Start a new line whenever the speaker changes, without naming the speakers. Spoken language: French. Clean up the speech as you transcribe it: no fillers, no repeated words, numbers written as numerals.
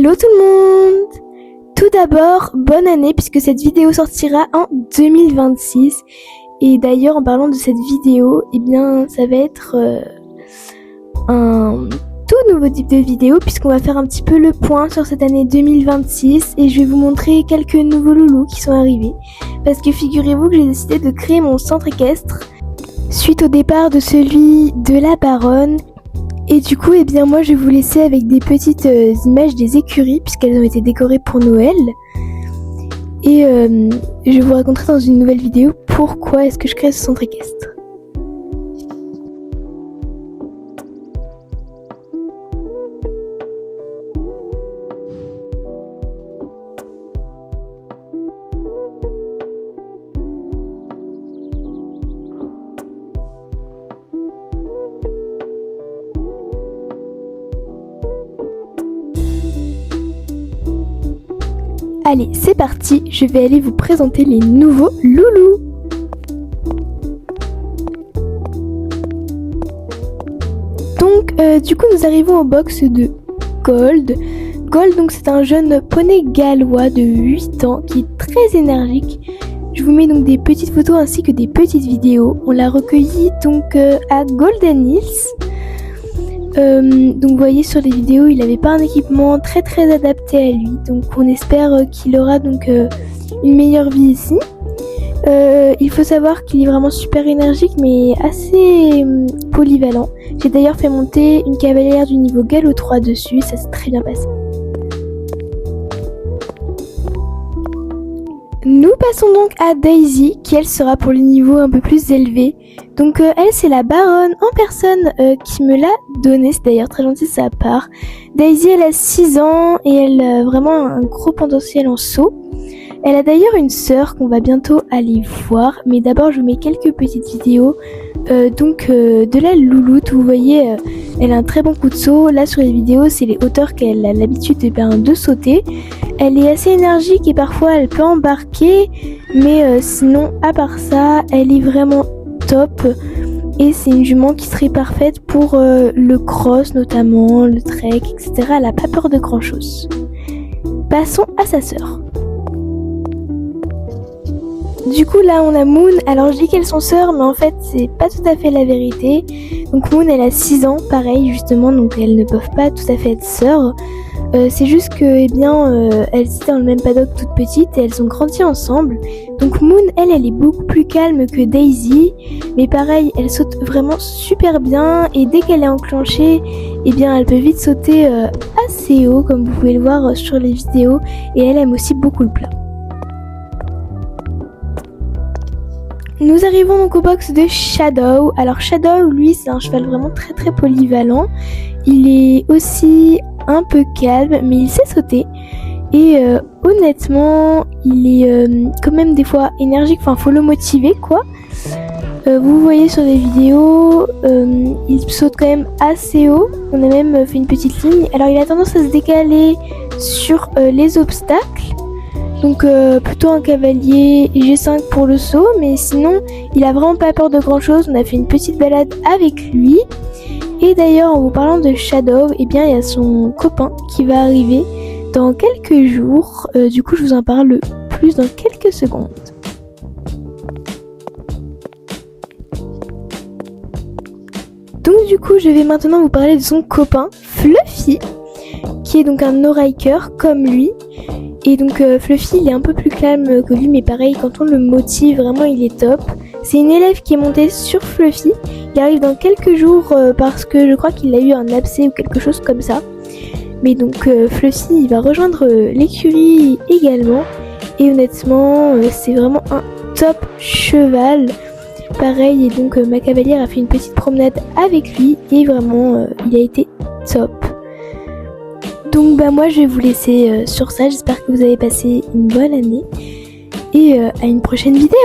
Hello tout le monde! Tout d'abord, bonne année puisque cette vidéo sortira en 2026. Et d'ailleurs, en parlant de cette vidéo, eh bien, ça va être un tout nouveau type de vidéo puisqu'on va faire un petit peu le point sur cette année 2026 et je vais vous montrer quelques nouveaux loulous qui sont arrivés. Parce que figurez-vous que j'ai décidé de créer mon centre équestre suite au départ de celui de la baronne. Et du coup, eh bien moi je vais vous laisser avec des petites images des écuries puisqu'elles ont été décorées pour Noël. Et je vais vous raconter dans une nouvelle vidéo pourquoi est-ce que je crée ce centre équestre. Allez, c'est parti, je vais aller vous présenter les nouveaux loulous. Donc, du coup, nous arrivons au box de Gold. Gold, donc, c'est un jeune poney gallois de 8 ans qui est très énergique. Je vous mets donc des petites photos ainsi que des petites vidéos. On l'a recueilli donc à Golden Hills. Donc vous voyez sur les vidéos il n'avait pas un équipement très adapté à lui, donc on espère qu'il aura donc une meilleure vie ici. Il faut savoir qu'il est vraiment super énergique mais assez polyvalent. J'ai d'ailleurs fait monter une cavalière du niveau Gallo 3 dessus, ça s'est très bien passé. Nous passons donc à Daisy, qui elle sera pour le niveau un peu plus élevé. Donc elle c'est la baronne en personne qui me l'a donnée, c'est d'ailleurs très gentil de sa part. Daisy elle a 6 ans et elle a vraiment un gros potentiel en saut. Elle a d'ailleurs une sœur qu'on va bientôt aller voir, mais d'abord je vous mets quelques petites vidéos de la louloute. Vous voyez elle a un très bon coup de saut. Là sur les vidéos c'est les hauteurs qu'elle a l'habitude de sauter. Elle est assez énergique et parfois elle peut embarquer, mais sinon à part ça elle est vraiment top et c'est une jument qui serait parfaite pour le cross notamment, le trek, etc. Elle n'a pas peur de grand chose. Passons à sa sœur. Du coup là on a Moon, alors je dis qu'elles sont sœurs mais en fait c'est pas tout à fait la vérité. Donc Moon elle a 6 ans pareil justement, donc elles ne peuvent pas tout à fait être sœurs. C'est juste que elles étaient dans le même paddock toutes petites et elles ont grandi ensemble. Donc Moon elle est beaucoup plus calme que Daisy, mais pareil elle saute vraiment super bien et dès qu'elle est enclenchée elle peut vite sauter assez haut comme vous pouvez le voir sur les vidéos, et elle aime aussi beaucoup le plat. Nous arrivons donc au box de Shadow. Alors Shadow, lui, c'est un cheval vraiment très polyvalent. Il est aussi un peu calme, mais il sait sauter. Et honnêtement, il est quand même des fois énergique. Enfin, faut le motiver, quoi. Vous voyez sur les vidéos, il saute quand même assez haut. On a même fait une petite ligne. Alors, il a tendance à se décaler sur les obstacles. Donc plutôt un cavalier G5 pour le saut, mais sinon il a vraiment pas peur de grand chose. On a fait une petite balade avec lui. Et d'ailleurs en vous parlant de Shadow, il y a son copain qui va arriver dans quelques jours. Du coup je vous en parle plus dans quelques secondes. Donc du coup je vais maintenant vous parler de son copain Fluffy, qui est donc un no-riker comme lui. Et donc Fluffy il est un peu plus calme que lui, mais pareil quand on le motive vraiment il est top. C'est une élève qui est montée sur Fluffy. Il arrive dans quelques jours parce que je crois qu'il a eu un abcès ou quelque chose comme ça. Mais donc Fluffy il va rejoindre l'écurie également. Et honnêtement c'est vraiment un top cheval. Pareil, et donc ma cavalière a fait une petite promenade avec lui et vraiment il a été top. Donc moi je vais vous laisser sur ça, j'espère que vous avez passé une bonne année et à une prochaine vidéo.